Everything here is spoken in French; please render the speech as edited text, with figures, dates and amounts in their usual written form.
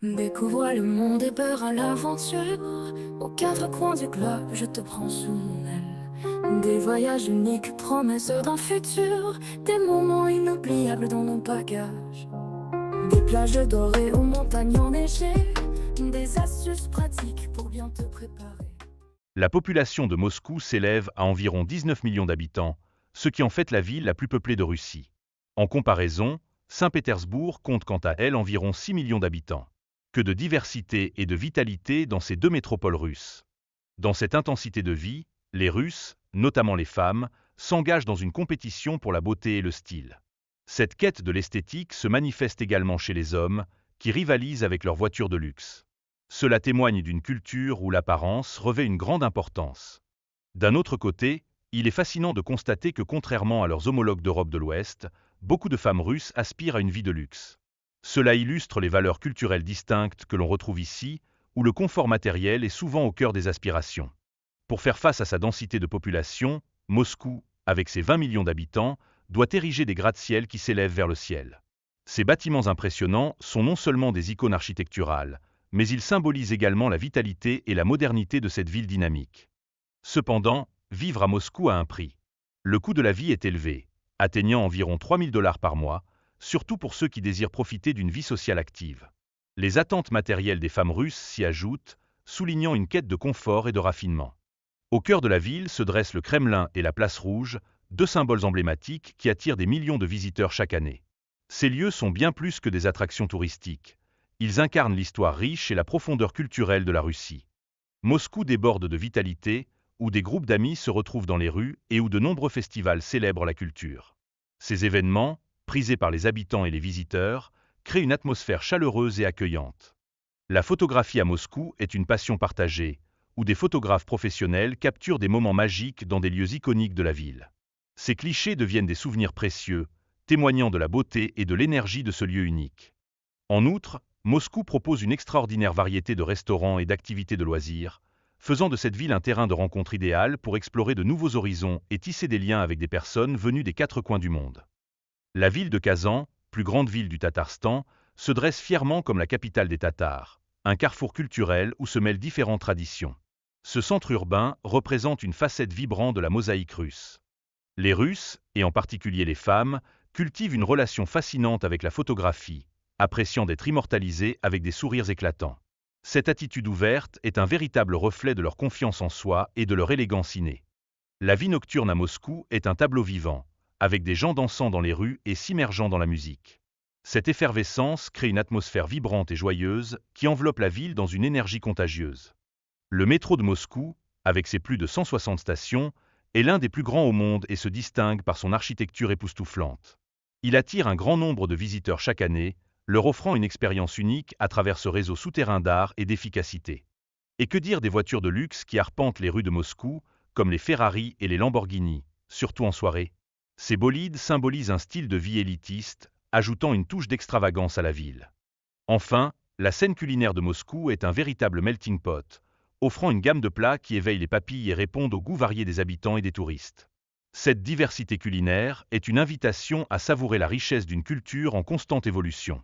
Découvre le monde et peur à l'aventure. Aux quatre coins du globe, je te prends sous mon aile. Des voyages uniques, promesses d'un futur. Des moments inoubliables dans nos bagages. Des plages dorées aux montagnes enneigées. Des astuces pratiques pour bien te préparer. La population de Moscou s'élève à environ 19 millions d'habitants, ce qui en fait la ville la plus peuplée de Russie. En comparaison, Saint-Pétersbourg compte quant à elle environ 6 millions d'habitants. Que de diversité et de vitalité dans ces deux métropoles russes. Dans cette intensité de vie, les Russes, notamment les femmes, s'engagent dans une compétition pour la beauté et le style. Cette quête de l'esthétique se manifeste également chez les hommes, qui rivalisent avec leurs voitures de luxe. Cela témoigne d'une culture où l'apparence revêt une grande importance. D'un autre côté, il est fascinant de constater que contrairement à leurs homologues d'Europe de l'Ouest, beaucoup de femmes russes aspirent à une vie de luxe. Cela illustre les valeurs culturelles distinctes que l'on retrouve ici, où le confort matériel est souvent au cœur des aspirations. Pour faire face à sa densité de population, Moscou, avec ses 20 millions d'habitants, doit ériger des gratte-ciel qui s'élèvent vers le ciel. Ces bâtiments impressionnants sont non seulement des icônes architecturales, mais ils symbolisent également la vitalité et la modernité de cette ville dynamique. Cependant, vivre à Moscou a un prix. Le coût de la vie est élevé, atteignant environ 3 000 $ par mois, surtout pour ceux qui désirent profiter d'une vie sociale active. Les attentes matérielles des femmes russes s'y ajoutent, soulignant une quête de confort et de raffinement. Au cœur de la ville se dressent le Kremlin et la Place Rouge, deux symboles emblématiques qui attirent des millions de visiteurs chaque année. Ces lieux sont bien plus que des attractions touristiques. Ils incarnent l'histoire riche et la profondeur culturelle de la Russie. Moscou déborde de vitalité, où des groupes d'amis se retrouvent dans les rues et où de nombreux festivals célèbrent la culture. Ces événements, prisés par les habitants et les visiteurs, créent une atmosphère chaleureuse et accueillante. La photographie à Moscou est une passion partagée, où des photographes professionnels capturent des moments magiques dans des lieux iconiques de la ville. Ces clichés deviennent des souvenirs précieux, témoignant de la beauté et de l'énergie de ce lieu unique. En outre, Moscou propose une extraordinaire variété de restaurants et d'activités de loisirs, faisant de cette ville un terrain de rencontre idéal pour explorer de nouveaux horizons et tisser des liens avec des personnes venues des quatre coins du monde. La ville de Kazan, plus grande ville du Tatarstan, se dresse fièrement comme la capitale des Tatars, un carrefour culturel où se mêlent différentes traditions. Ce centre urbain représente une facette vibrante de la mosaïque russe. Les Russes, et en particulier les femmes, cultivent une relation fascinante avec la photographie, appréciant d'être immortalisées avec des sourires éclatants. Cette attitude ouverte est un véritable reflet de leur confiance en soi et de leur élégance innée. La vie nocturne à Moscou est un tableau vivant, avec des gens dansant dans les rues et s'immergeant dans la musique. Cette effervescence crée une atmosphère vibrante et joyeuse qui enveloppe la ville dans une énergie contagieuse. Le métro de Moscou, avec ses plus de 160 stations, est l'un des plus grands au monde et se distingue par son architecture époustouflante. Il attire un grand nombre de visiteurs chaque année, leur offrant une expérience unique à travers ce réseau souterrain d'art et d'efficacité. Et que dire des voitures de luxe qui arpentent les rues de Moscou, comme les Ferrari et les Lamborghini, surtout en soirée. Ces bolides symbolisent un style de vie élitiste, ajoutant une touche d'extravagance à la ville. Enfin, la scène culinaire de Moscou est un véritable melting pot, offrant une gamme de plats qui éveillent les papilles et répondent aux goûts variés des habitants et des touristes. Cette diversité culinaire est une invitation à savourer la richesse d'une culture en constante évolution.